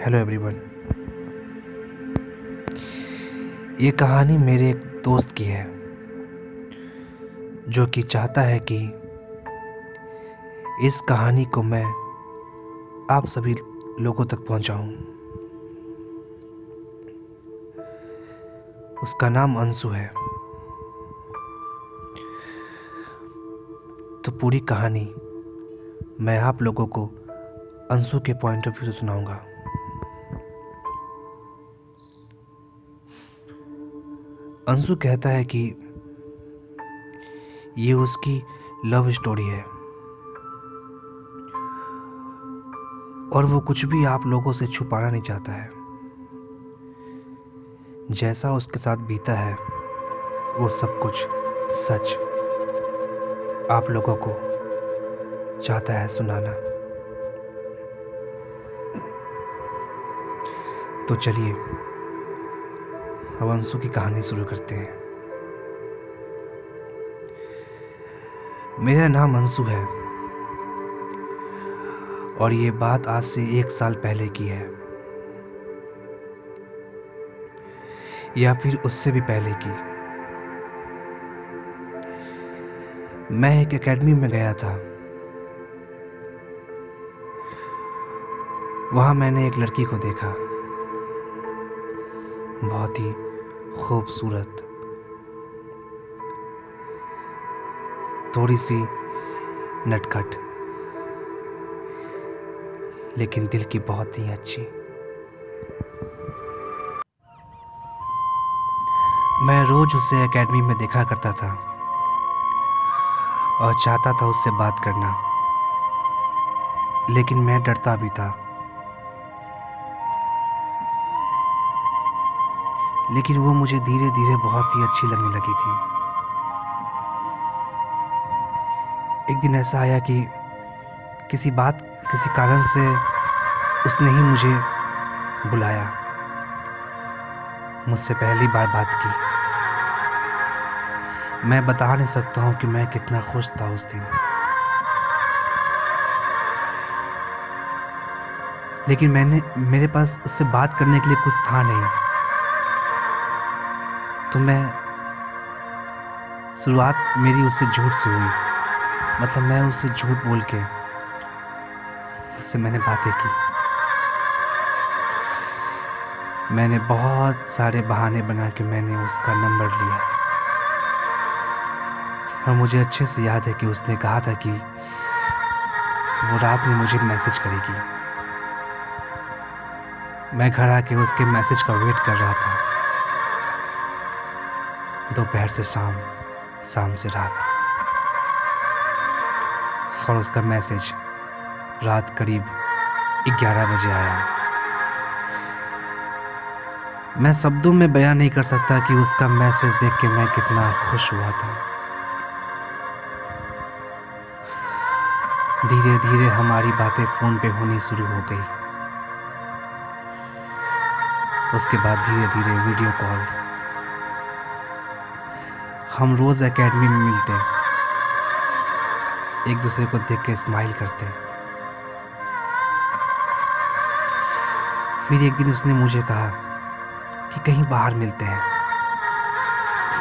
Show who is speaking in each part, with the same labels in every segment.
Speaker 1: Hello everyone. ये कहानी मेरे एक दोस्त की है जो कि चाहता है कि इस कहानी को मैं आप सभी लोगों तक पहुंचाऊं। उसका नाम अंशु है। तो पूरी कहानी मैं आप लोगों को अंशु के पॉइंट ऑफ व्यू से सुनाऊंगा। अंशु कहता है कि ये उसकी लव स्टोरी है और वो कुछ भी आप लोगों से छुपाना नहीं चाहता है। जैसा उसके साथ बीता है वो सब कुछ सच आप लोगों को चाहता है सुनाना। तो चलिए अब अंशु की कहानी शुरू करते हैं। मेरा नाम अंशु है और ये बात आज से 1 साल पहले की है या फिर उससे भी पहले की। मैं एक एकेडमी में गया था। वहाँ मैंने एक लड़की को देखा, बहुत ही खूबसूरत, थोड़ी सी नटखट, लेकिन दिल की बहुत ही अच्छी। मैं रोज उसे एकेडमी में देखा करता था और चाहता था उससे बात करना, लेकिन मैं डरता भी था। लेकिन वो मुझे धीरे धीरे बहुत ही अच्छी लगने लगी थी। एक दिन ऐसा आया कि किसी कारण से उसने ही मुझे बुलाया, मुझसे पहली बार बात की। मैं बता नहीं सकता हूँ कि मैं कितना खुश था उस दिन। लेकिन मेरे पास उससे बात करने के लिए कुछ था नहीं, तो शुरुआत मेरी उससे झूठ से हुई। मतलब मैं उससे झूठ बोल के उससे मैंने बातें की। मैंने बहुत सारे बहाने बना के मैंने उसका नंबर लिया और मुझे अच्छे से याद है कि उसने कहा था कि वो रात में मुझे मैसेज करेगी। मैं घर आके उसके मैसेज का वेट कर रहा था, दोपहर से शाम, शाम से रात। और उसका मैसेज रात करीब 11 बजे आया। मैं शब्दों में बयां नहीं कर सकता कि उसका मैसेज देख के मैं कितना खुश हुआ था। धीरे धीरे हमारी बातें फ़ोन पे होनी शुरू हो गई। उसके बाद धीरे धीरे वीडियो कॉल। हम रोज़ एकेडमी में मिलते, एक दूसरे को देख के स्माइल करते। फिर एक दिन उसने मुझे कहा कि कहीं बाहर मिलते हैं।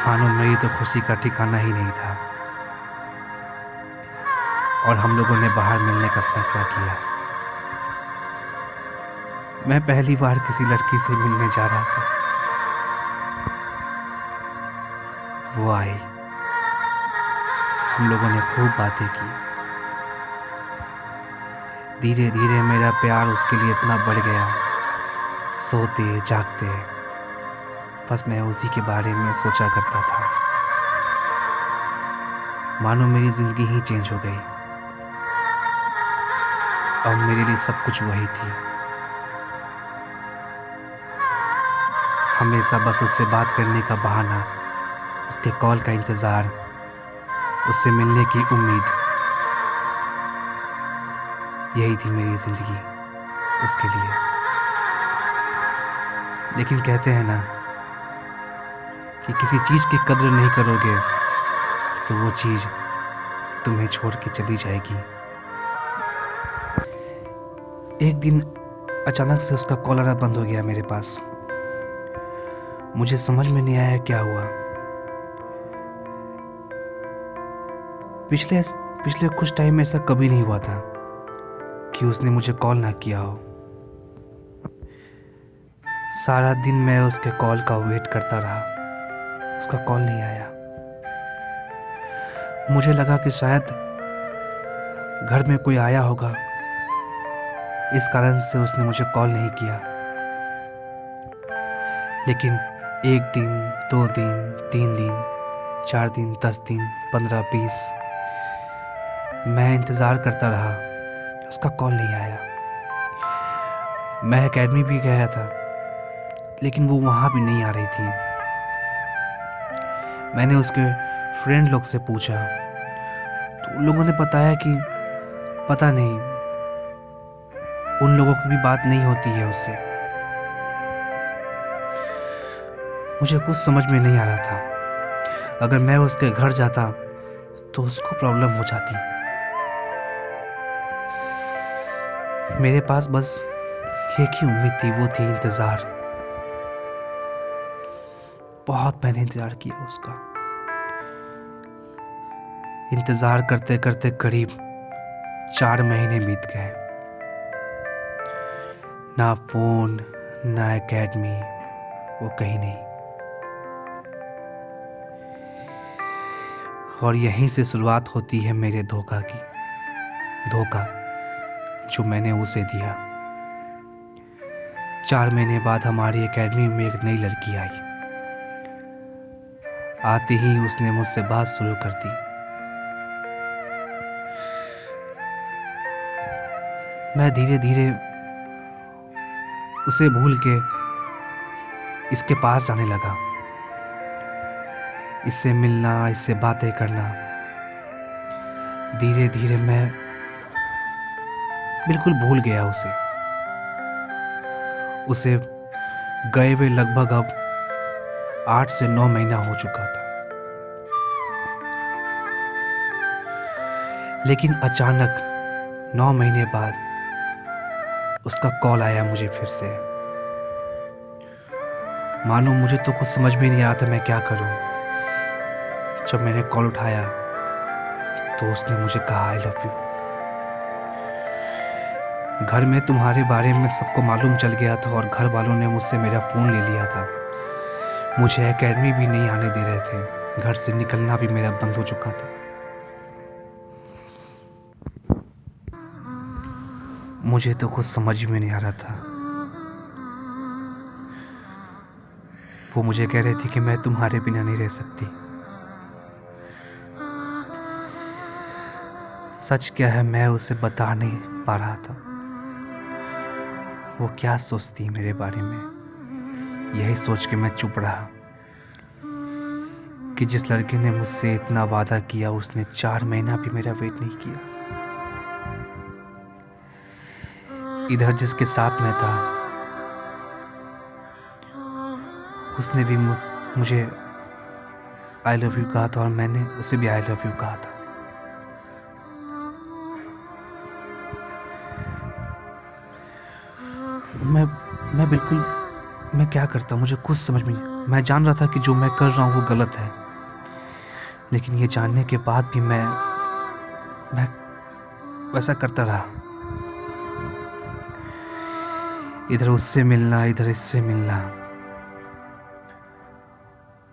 Speaker 1: मानो मेरी तो खुशी का ठिकाना ही नहीं था और हम लोगों ने बाहर मिलने का फैसला किया। मैं पहली बार किसी लड़की से मिलने जा रहा था। वो आई, हम लोगों ने खूब बातें की। धीरे धीरे मेरा प्यार उसके लिए इतना बढ़ गया, सोते जागते बस मैं उसी के बारे में सोचा करता था। मानो मेरी ज़िंदगी ही चेंज हो गई। अब मेरे लिए सब कुछ वही थी। हमेशा बस उससे बात करने का बहाना, उसके कॉल का इंतज़ार, उससे मिलने की उम्मीद, यही थी मेरी ज़िंदगी उसके लिए। लेकिन कहते हैं ना कि किसी चीज़ की कद्र नहीं करोगे तो वो चीज़ तुम्हें छोड़ के चली जाएगी। एक दिन अचानक से उसका कॉल आना बंद हो गया मेरे पास। मुझे समझ में नहीं आया क्या हुआ। पिछले पिछले कुछ टाइम में ऐसा कभी नहीं हुआ था कि उसने मुझे कॉल ना किया हो। सारा दिन मैं उसके कॉल का वेट करता रहा, उसका कॉल नहीं आया। मुझे लगा कि शायद घर में कोई आया होगा, इस कारण से उसने मुझे कॉल नहीं किया। लेकिन 1 दिन, 2 दिन, 3 दिन, 4 दिन, 10 दिन, 15, 20 मैं इंतज़ार करता रहा, उसका कॉल नहीं आया। मैं एकेडमी भी गया था, लेकिन वो वहाँ भी नहीं आ रही थी। मैंने उसके फ्रेंड लोग से पूछा, तो उन लोगों ने बताया कि पता नहीं, उन लोगों की भी बात नहीं होती है उससे। मुझे कुछ समझ में नहीं आ रहा था। अगर मैं उसके घर जाता तो उसको प्रॉब्लम हो जाती। मेरे पास बस एक ही उम्मीद थी, वो थी इंतज़ार। बहुत मैंने इंतज़ार किया उसका। इंतज़ार करते करते करीब 4 महीने बीत गए। ना फ़ोन, ना एकेडमी, वो कहीं नहीं। और यहीं से शुरुआत होती है मेरे धोखा की। धोखा जो मैंने उसे दिया। 4 महीने बाद हमारी एकेडमी में एक नई लड़की आई। आते ही उसने मुझसे बात शुरू कर दी। मैं धीरे धीरे उसे भूल के इसके पास जाने लगा, इससे मिलना, इससे बातें करना। धीरे धीरे मैं बिल्कुल भूल गया उसे गए हुए लगभग अब 8 से 9 महीना हो चुका था। लेकिन अचानक 9 महीने बाद उसका कॉल आया मुझे फिर से। मानो मुझे तो कुछ समझ में नहीं आता मैं क्या करूं। जब मैंने कॉल उठाया तो उसने मुझे कहा आई लव यू। घर में तुम्हारे बारे में सबको मालूम चल गया था और घर वालों ने मुझसे मेरा फ़ोन ले लिया था। मुझे एकेडमी भी नहीं आने दे रहे थे। घर से निकलना भी मेरा बंद हो चुका था। मुझे तो कुछ समझ में नहीं आ रहा था। वो मुझे कह रही थी कि मैं तुम्हारे बिना नहीं रह सकती। सच क्या है मैं उसे बता नहीं पा रहा था। वो क्या सोचती मेरे बारे में, यही सोच के मैं चुप रहा कि जिस लड़के ने मुझसे इतना वादा किया उसने 4 महीना भी मेरा वेट नहीं किया। इधर जिसके साथ मैं था उसने भी मुझे आई लव यू कहा था और मैंने उसे भी आई लव यू कहा था। मैं बिल्कुल, मैं क्या करता मुझे कुछ समझ में नहीं। मैं जान रहा था कि जो मैं कर रहा हूँ वो गलत है, लेकिन ये जानने के बाद भी मैं वैसा करता रहा। इधर उससे मिलना, इधर इससे मिलना,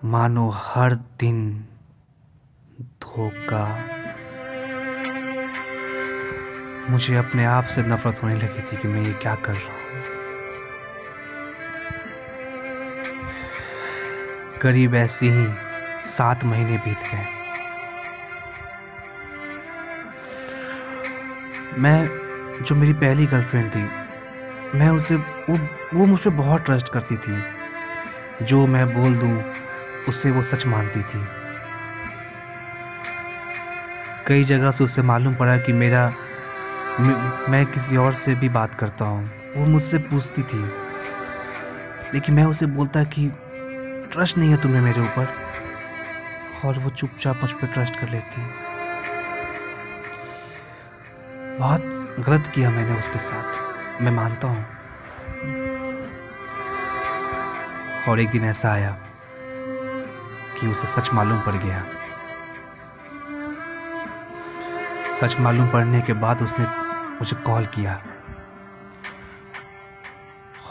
Speaker 1: मानो हर दिन धोखा। मुझे अपने आप से नफरत होने लगी थी कि मैं ये क्या कर रहा हूँ। करीब ऐसे ही 7 महीने बीत गए। मैं, जो मेरी पहली गर्लफ्रेंड थी, मैं उसे वो मुझ पर बहुत ट्रस्ट करती थी। जो मैं बोल दूं उससे वो सच मानती थी। कई जगह से उसे मालूम पड़ा कि मैं किसी और से भी बात करता हूँ। वो मुझसे पूछती थी, लेकिन मैं उसे बोलता कि ट्रस्ट नहीं है तुम्हें मेरे ऊपर, और वो चुपचाप मुझ पर ट्रस्ट कर लेती। बहुत गलत किया मैंने उसके साथ, मैं मानता हूँ। और एक दिन ऐसा आया कि उसे सच मालूम पड़ गया। सच मालूम पड़ने के बाद उसने मुझे कॉल किया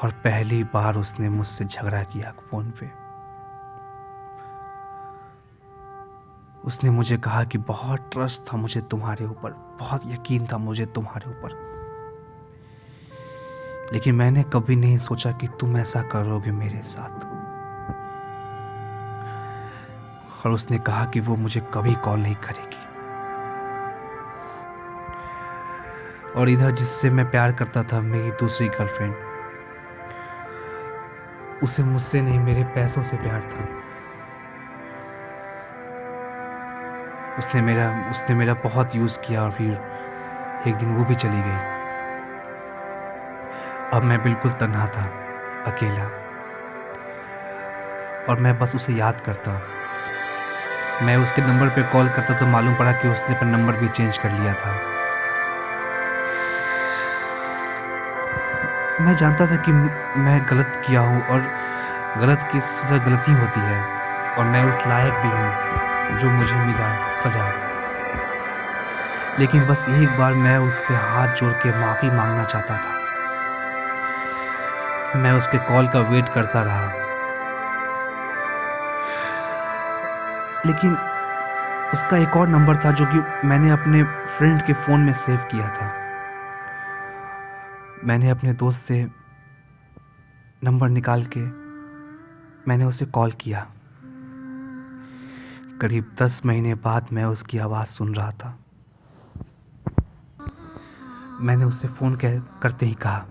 Speaker 1: और पहली बार उसने मुझसे झगड़ा किया फोन पे। उसने मुझे कहा कि बहुत ट्रस्ट था मुझे तुम्हारे ऊपर, बहुत यकीन था मुझे तुम्हारे ऊपर, लेकिन मैंने कभी नहीं सोचा कि तुम ऐसा करोगे मेरे साथ। और उसने कहा कि वो मुझे कभी कॉल नहीं करेगी। और इधर जिससे मैं प्यार करता था, मेरी दूसरी गर्लफ्रेंड, उसे मुझसे नहीं मेरे पैसों से प्यार था। उसने मेरा बहुत यूज़ किया और फिर एक दिन वो भी चली गई। अब मैं बिल्कुल तन्हा था, अकेला, और मैं बस उसे याद करता। मैं उसके नंबर पे कॉल करता तो मालूम पड़ा कि उसने अपना नंबर भी चेंज कर लिया था। मैं जानता था कि मैं गलत किया हूँ और गलत की सजा गलती होती है, और मैं उस लायक भी हूँ जो मुझे मिला सजा। लेकिन बस एक बार मैं उससे हाथ जोड़ के माफ़ी मांगना चाहता था। मैं उसके कॉल का वेट करता रहा, लेकिन उसका एक और नंबर था जो कि मैंने अपने फ्रेंड के फ़ोन में सेव किया था। मैंने अपने दोस्त से नंबर निकाल के मैंने उसे कॉल किया। करीब 10 महीने बाद मैं उसकी आवाज़ सुन रहा था। मैंने उससे फ़ोन करते ही कहा।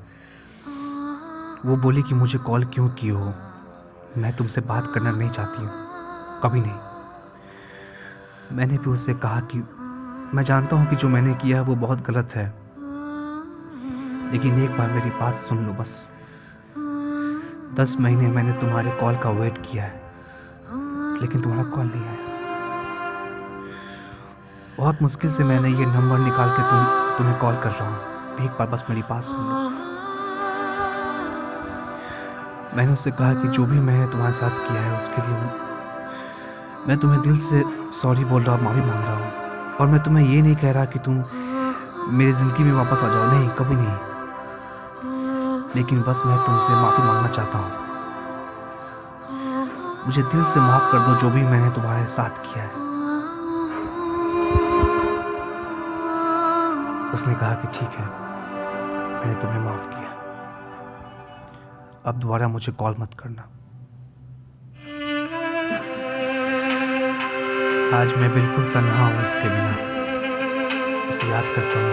Speaker 1: वो बोली कि मुझे कॉल क्यों की हो, मैं तुमसे बात करना नहीं चाहती हूँ, कभी नहीं। मैंने भी उससे कहा कि मैं जानता हूँ कि जो मैंने किया है वो बहुत गलत है, लेकिन एक बार मेरी बात सुन लो बस। 10 महीने मैंने तुम्हारे कॉल का वेट किया है, लेकिन तुम्हारा कॉल नहीं आया। बहुत मुश्किल से मैंने ये नंबर निकाल के तुम्हें कॉल कर रहा हूँ, एक बार बस मेरी बात सुन लो। मैंने उससे कहा कि जो भी मैंने तुम्हारे साथ किया है उसके लिए मैं तुम्हें दिल से सॉरी बोल रहा हूँ, माफ़ी मांग रहा हूँ। और मैं तुम्हें ये नहीं कह रहा कि तुम मेरी ज़िंदगी में वापस आ जाओ, नहीं, कभी नहीं। लेकिन बस मैं तुमसे माफ़ी मांगना चाहता हूँ। मुझे दिल से माफ़ कर दो जो भी मैंने तुम्हारे साथ किया है। उसने कहा कि ठीक है, मैंने तुम्हें माफ़ किया, अब दोबारा मुझे कॉल मत करना। आज मैं बिल्कुल तन्हा हूँ उसके बिना, उसे याद करता हूँ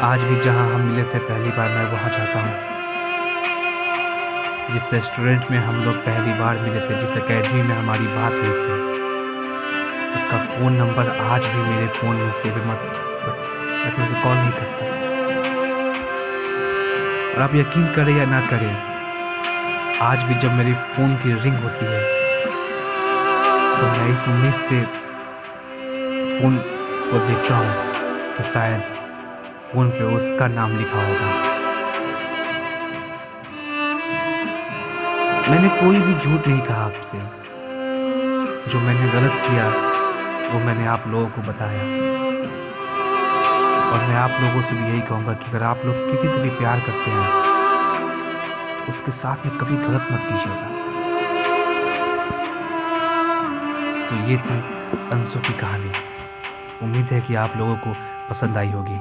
Speaker 1: आज भी जहाँ हम मिले थे पहली बार, मैं वहाँ जाता हूँ। जिस रेस्टोरेंट में हम लोग पहली बार मिले थे, जिस एकेडमी में हमारी बात हुई थी, उसका फ़ोन नंबर आज भी मेरे फ़ोन में सेव है, मैं तो उसे कॉल नहीं करता। और आप यकीन करें या ना करें, आज भी जब मेरी फ़ोन की रिंग होती है तो मैं इस उम्मीद से फ़ोन को देखता हूँ कि शायद फ़ोन पे उसका नाम लिखा होगा। मैंने कोई भी झूठ नहीं कहा आपसे। जो मैंने गलत किया वो मैंने आप लोगों को बताया, और मैं आप लोगों से भी यही कहूँगा कि अगर आप लोग किसी से भी प्यार करते हैं तो उसके साथ में कभी गलत मत कीजिएगा। तो ये थी अंशु की कहानी। उम्मीद है कि आप लोगों को पसंद आई होगी।